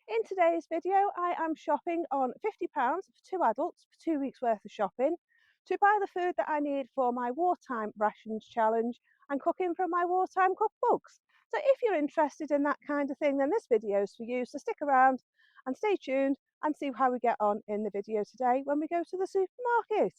In today's video, I am shopping on £50 for 2 adults for 2 weeks worth of shopping to buy the food that I need for my Wartime Rations challenge and cooking from my wartime cookbooks. So if you're interested in that kind of thing, then this video is for you. So stick around and stay tuned and see how we get on in the video today when we go to the supermarket.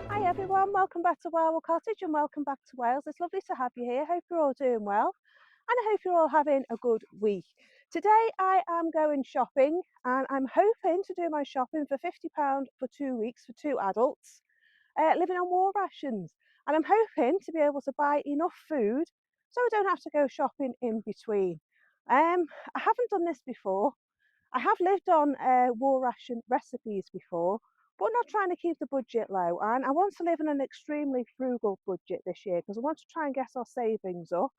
Hi everyone, welcome back to Wales Cottage and welcome back to Wales. It's lovely to have you here. Hope you're all doing well and I hope you're all having a good week. Today I am going shopping and I'm hoping to do my shopping for £50 for 2 weeks for 2 adults living on war rations, and I'm hoping to be able to buy enough food so I don't have to go shopping in between. I haven't done this before. I have lived on war ration recipes before, but not trying to keep the budget low, and I want to live on an extremely frugal budget this year because I want to try and get our savings up,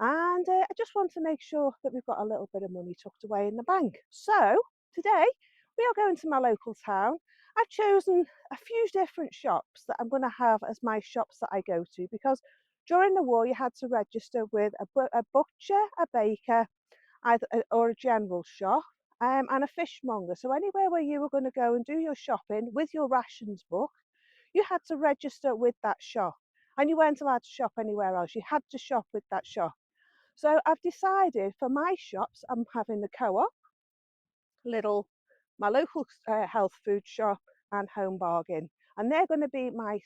and I just want to make sure that we've got a little bit of money tucked away in the bank. So today we are going to my local town. I've chosen a few different shops that I'm going to have as my shops that I go to, because during the war you had to register with a butcher, a baker, or a general shop, and a fishmonger. So anywhere where you were going to go and do your shopping with your rations book, you had to register with that shop, and you weren't allowed to shop anywhere else. You had to shop with that shop. So I've decided for my shops, I'm having the Co-op, Lidl, my local health food shop, and Home Bargain. And they're going to be my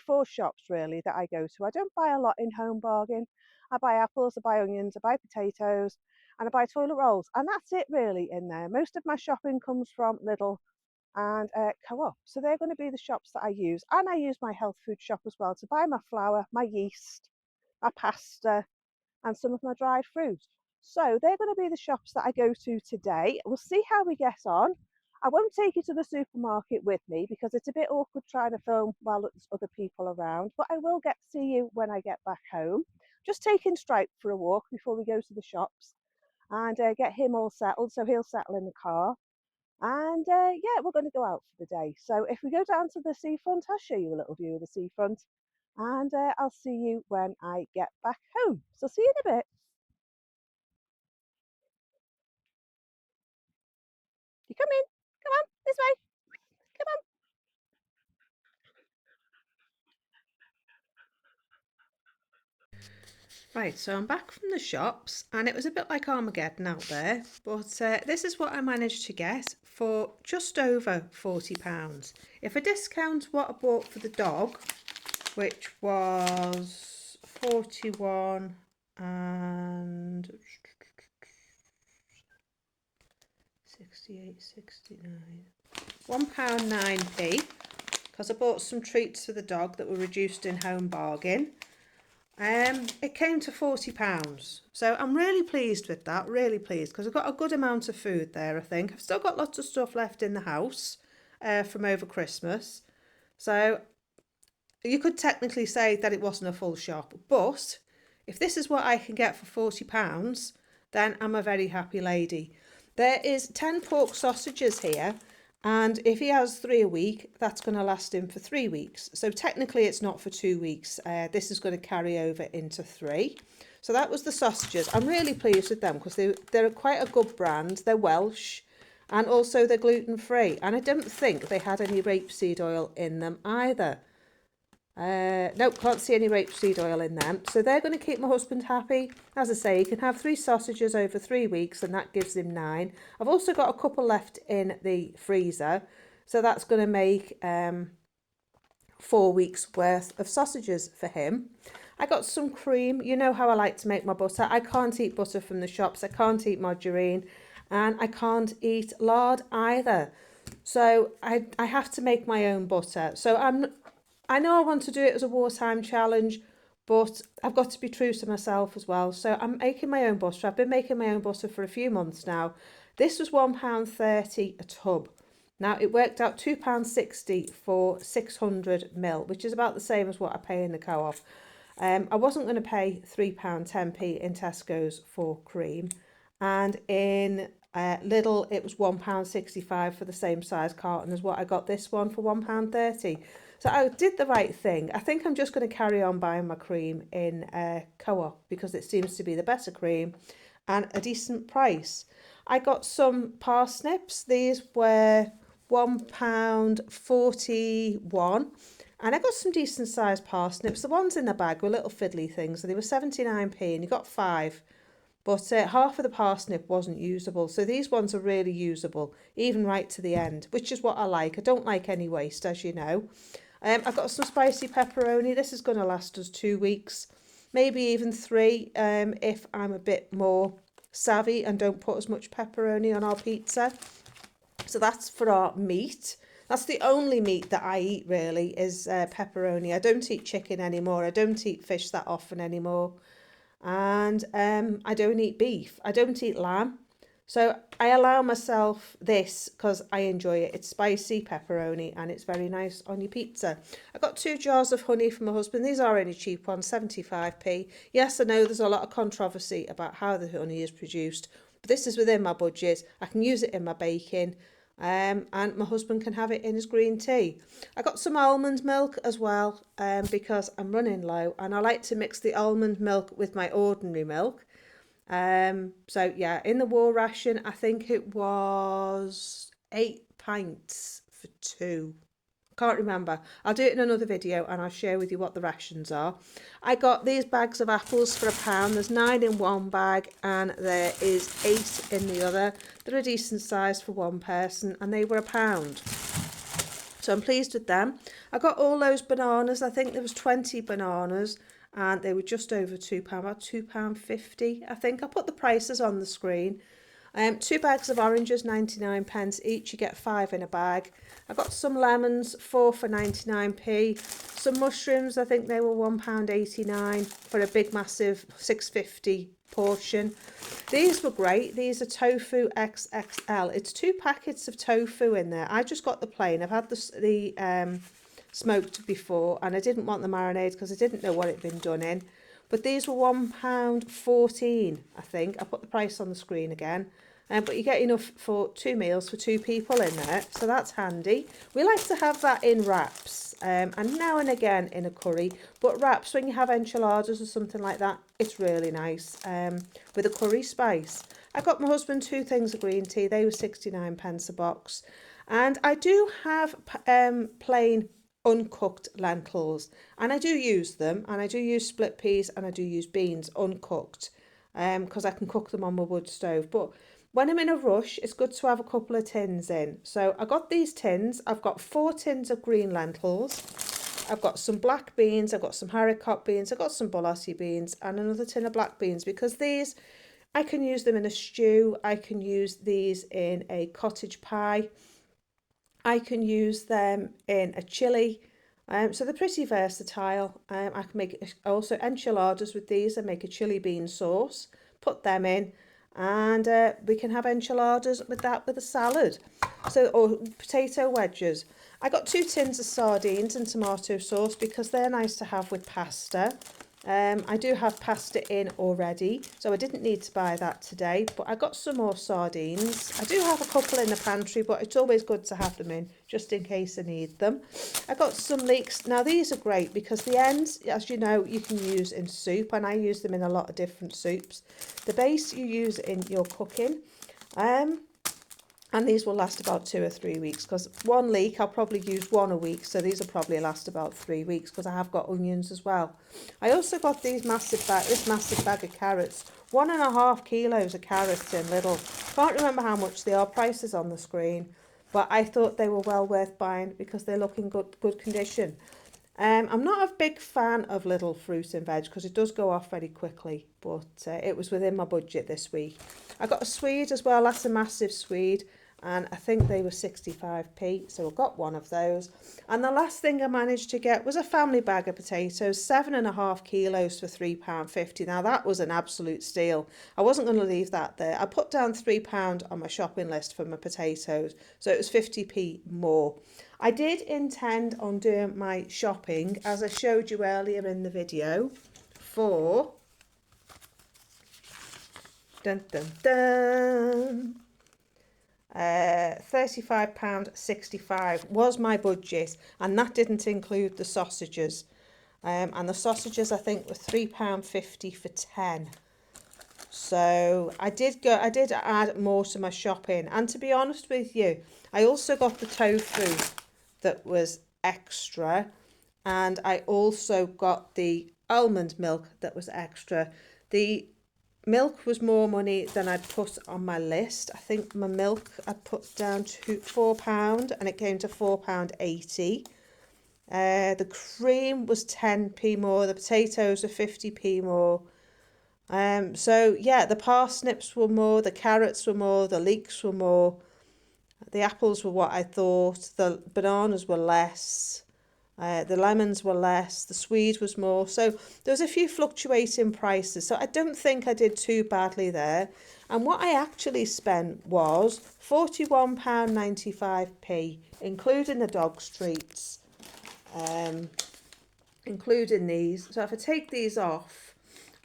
four shops really that I go to. I don't buy a lot in Home Bargain. I buy apples, I buy onions, I buy potatoes, and I buy toilet rolls. And that's it really in there. Most of my shopping comes from Lidl and Co-op. So they're going to be the shops that I use. And I use my health food shop as well to buy my flour, my yeast, my pasta, and some of my dried fruit. So they're going to be the shops that I go to today. We'll see how we get on. I won't take you to the supermarket with me because it's a bit awkward trying to film while there's other people around, but I will get to see you when I get back home. Just taking Stripe for a walk before we go to the shops and get him all settled so he'll settle in the car. And yeah, we're going to go out for the day. So if we go down to the seafront, I'll show you a little view of the seafront, and I'll see you when I get back home. So see you in a bit. You come in. Come on, this way. Come on. Right, so I'm back from the shops and it was a bit like Armageddon out there, but this is what I managed to get for just over £40. If I discount what I bought for the dog, which was 41 and 68, 69, £1.09p, because I bought some treats for the dog that were reduced in Home Bargain. It came to £40, so I'm really pleased with that, really pleased, because I've got a good amount of food there. I think I've still got lots of stuff left in the house from over Christmas, so you could technically say that it wasn't a full shop, but if this is what I can get for £40, then I'm a very happy lady. There is 10 pork sausages here, and if he has 3 a week, that's going to last him for 3 weeks. So technically it's not for 2 weeks. This is going to carry over into 3. So that was the sausages. I'm really pleased with them because they're quite a good brand. They're Welsh and also they're gluten-free. And I don't think they had any rapeseed oil in them either. Nope, can't see any rapeseed oil in them. So they're going to keep my husband happy. As I say, he can have 3 sausages over 3 weeks and that gives him 9. I've also got a couple left in the freezer. So that's going to make 4 weeks worth of sausages for him. I got some cream. You know how I like to make my butter. I can't eat butter from the shops. I can't eat margarine. And I can't eat lard either. So I have to make my own butter. So I know I want to do it as a wartime challenge, but I've got to be true to myself as well. So I'm making my own butter. I've been making my own butter for a few months now. This was £1.30 a tub. Now it worked out £2.60 for 600ml, which is about the same as what I pay in the Co-op. I wasn't going to pay £3.10p in Tesco's for cream. And in Lidl, it was £1.65 for the same size carton as what I got this one for £1.30. So I did the right thing. I think I'm just going to carry on buying my cream in Co-op because it seems to be the better cream and a decent price. I got some parsnips. These were £1.41. And I got some decent sized parsnips. The ones in the bag were little fiddly things. So they were 79p and you got 5. But half of the parsnip wasn't usable. So these ones are really usable, even right to the end, which is what I like. I don't like any waste, as you know. I've got some spicy pepperoni. This is going to last us 2 weeks, maybe even 3 if I'm a bit more savvy and don't put as much pepperoni on our pizza. So that's for our meat. That's the only meat that I eat really is pepperoni. I don't eat chicken anymore. I don't eat fish that often anymore. And I don't eat beef. I don't eat lamb. So I allow myself this because I enjoy it. It's spicy pepperoni and it's very nice on your pizza. I got 2 jars of honey from my husband. These are only cheap ones, 75p. Yes, I know there's a lot of controversy about how the honey is produced, but this is within my budget. I can use it in my baking. And my husband can have it in his green tea. I got some almond milk as well because I'm running low and I like to mix the almond milk with my ordinary milk. So yeah, in the war ration, I think it was 8 pints for 2. Can't remember. I'll do it in another video and I'll share with you what the rations are. I got these bags of apples for £1. There's 9 in one bag and there is 8 in the other. They're a decent size for one person and they were £1. So I'm pleased with them. I got all those bananas. I think there was 20 bananas and they were just over £2, about £2.50. I think I put the prices on the screen. 2 bags of oranges, 99p each. You get 5 in a bag. I got some lemons, 4 for 99p. Some mushrooms, I think they were £1.89 for a big massive 650 portion. These were great. These are tofu XXL. It's 2 packets of tofu in there. I just got the plain. I've had the smoked before and I didn't want the marinade because I didn't know what it had been done in. But these were £1.14, I think. I put the price on the screen again. But you get enough for 2 meals for 2 people in there, so that's handy. We like to have that in wraps and now and again in a curry. But wraps, when you have enchiladas or something like that, it's really nice with a curry spice. I got my husband 2 things of green tea. They were 69p a box. And I do have plain uncooked lentils and I do use them, and I do use split peas and I do use beans uncooked because I can cook them on my wood stove. But when I'm in a rush, it's good to have a couple of tins in. So I got these tins. I've got 4 tins of green lentils. I've got some black beans. I've got some haricot beans. I've got some bolossi beans and another tin of black beans because these, I can use them in a stew. I can use these in a cottage pie. I can use them in a chilli. So they're pretty versatile. I can make also enchiladas with these and make a chili bean sauce. Put them in. And we can have enchiladas with that with a salad. So, or potato wedges. I got 2 tins of sardines and tomato sauce because they're nice to have with pasta. I do have pasta in already, so I didn't need to buy that today, but I got some more sardines. I do have a couple in the pantry, but it's always good to have them in just in case I need them. I got some leeks. Now these are great because the ends, as you know, you can use in soup, and I use them in a lot of different soups. The base you use in your cooking. And these will last about 2 or 3 weeks because 1 leek I'll probably use 1 a week, so these will probably last about 3 weeks because I have got onions as well. I also got this massive bag of carrots, 1.5 kilos of carrots in Lidl. Can't remember how much they are, prices on the screen, but I thought they were well worth buying because they look in good condition. I'm not a big fan of Lidl fruit and veg because it does go off very quickly, but it was within my budget this week. I got a Swede as well. That's a massive Swede, and I think they were 65p, so I got 1 of those. And the last thing I managed to get was a family bag of potatoes, 7.5 kilos for £3.50. Now that was an absolute steal. I wasn't going to leave that there. I put down £3 on my shopping list for my potatoes, so it was 50p more. I did intend on doing my shopping, as I showed you earlier in the video, for dun, dun, dun, £35.65 was my budget, and that didn't include the sausages. And the sausages I think were £3.50 for 10. So I did add more to my shopping, and to be honest with you, I also got the tofu that was extra, and I also got the almond milk that was extra. The milk was more money than I'd put on my list. I think my milk I put down to £4 and it came to £4.80. The cream was 10p more, the potatoes were 50p more. So yeah, the parsnips were more, the carrots were more, the leeks were more, the apples were what I thought, the bananas were less, the lemons were less, the swede was more. So there was a few fluctuating prices. So I don't think I did too badly there. And what I actually spent was £41.95p, including the dog's treats, including these. So if I take these off,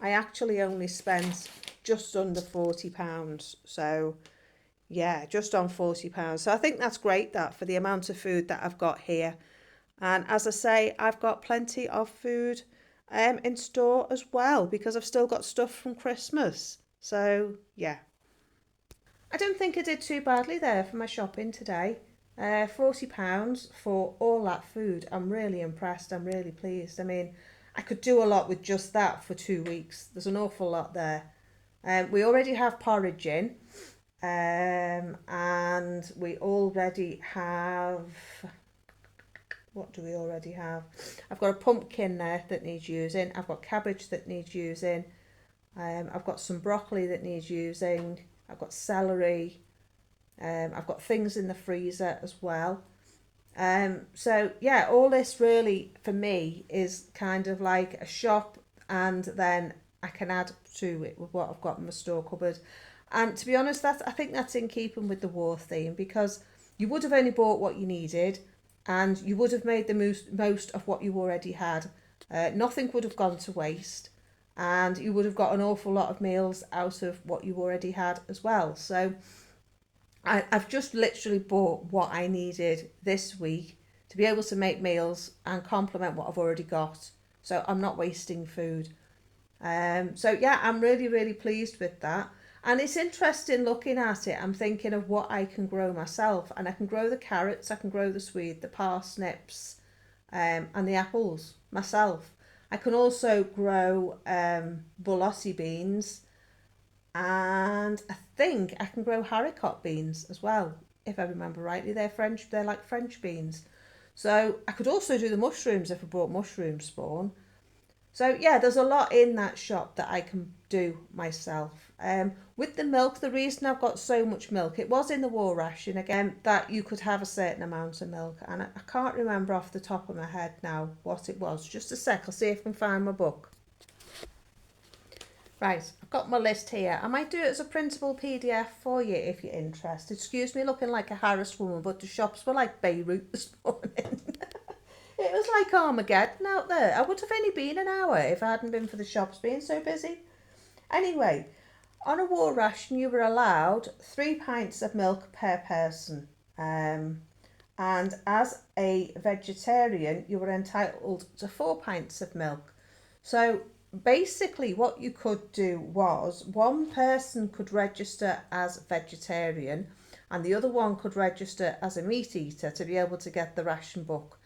I actually only spent just under £40. So yeah, just on £40. So I think that's great, that, for the amount of food that I've got here. And as I say, I've got plenty of food in store as well, because I've still got stuff from Christmas. So yeah, I don't think I did too badly there for my shopping today. £40 for all that food. I'm really impressed. I'm really pleased. I mean, I could do a lot with just that for 2 weeks. There's an awful lot there. We already have porridge in, and we already have... What do we already have? I've got a pumpkin there that needs using. I've got cabbage that needs using. I've got some broccoli that needs using. I've got celery. I've got things in the freezer as well. So yeah, all this really for me is kind of like a shop, and then I can add to it with what I've got in my store cupboard. And to be honest, I think that's in keeping with the war theme, because you would have only bought what you needed, and you would have made the most of what you already had. Nothing would have gone to waste, and you would have got an awful lot of meals out of what you already had as well. So I've just literally bought what I needed this week to be able to make meals and complement what I've already got. So I'm not wasting food. So yeah, I'm really, really pleased with that. And it's interesting looking at it. I'm thinking of what I can grow myself. And I can grow the carrots, I can grow the swede, the parsnips, and the apples myself. I can also grow bolossi beans, and I think I can grow haricot beans as well, if I remember rightly. They're like French beans. So I could also do the mushrooms if I bought mushroom spawn. So yeah, there's a lot in that shop that I can do myself. With the milk, the reason I've got so much milk, it was in the war ration again that you could have a certain amount of milk, and I can't remember off the top of my head now what it was. Just a sec, I'll see if I can find my book. Right, I've got my list here. I might do it as a printable PDF for you if you're interested. Excuse me looking like a harassed woman, but the shops were like Beirut this morning. It was like Armageddon out there. I would have only been an hour if it hadn't been for the shops being so busy. Anyway, on a war ration you were allowed 3 pints of milk per person. And as a vegetarian you were entitled to 4 pints of milk. So basically what you could do was one person could register as vegetarian and the other one could register as a meat eater to be able to get the ration book.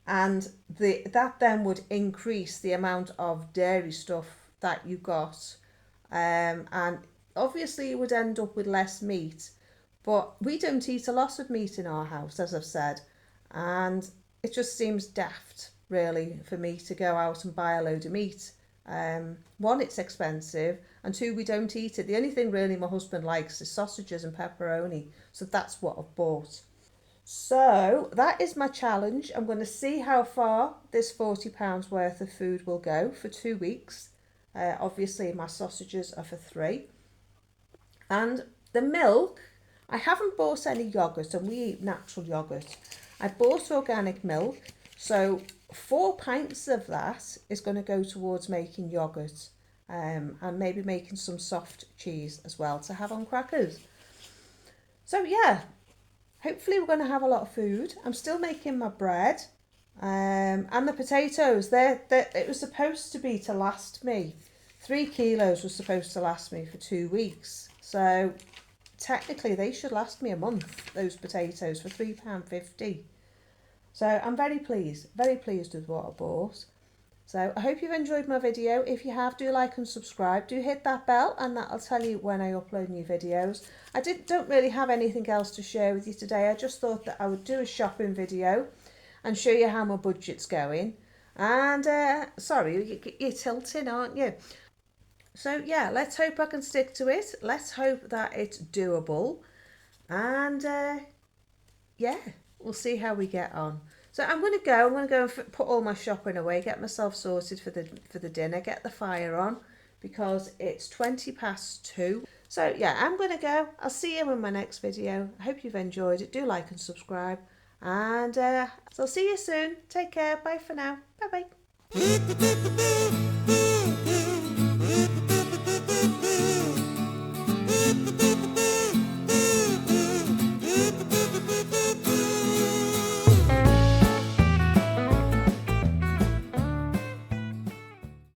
And that then would increase the amount of dairy stuff that you got, and obviously you would end up with less meat, but we don't eat a lot of meat in our house, as I've said, and it just seems daft really for me to go out and buy a load of meat. One, it's expensive, and two, we don't eat it. The only thing really my husband likes is sausages and pepperoni, so that's what I've bought. So that is my challenge. I'm going to see how far this £40 worth of food will go for 2 weeks. Obviously my sausages are for 3. And the milk, I haven't bought any yoghurt, and we eat natural yoghurt. I bought organic milk, so 4 pints of that is going to go towards making yoghurt, and maybe making some soft cheese as well to have on crackers. So yeah, hopefully we're going to have a lot of food. I'm still making my bread. And the potatoes, it was supposed to be to last me. 3 kilos was supposed to last me for 2 weeks. So technically they should last me a month, those potatoes, for £3.50. So I'm very pleased with what I bought. So I hope you've enjoyed my video. If you have, do like and subscribe. Do hit that bell and that'll tell you when I upload new videos. I don't really have anything else to share with you today. I just thought that I would do a shopping video and show you how my budget's going. And sorry, you're tilting, aren't you? So yeah, let's hope I can stick to it. Let's hope that it's doable. And yeah, we'll see how we get on. So I'm going to go and put all my shopping away, get myself sorted for the dinner, get the fire on because it's 2:20. So yeah, I'm going to go. I'll see you in my next video. I hope you've enjoyed it. Do like and subscribe. And so I'll see you soon. Take care. Bye for now. Bye bye.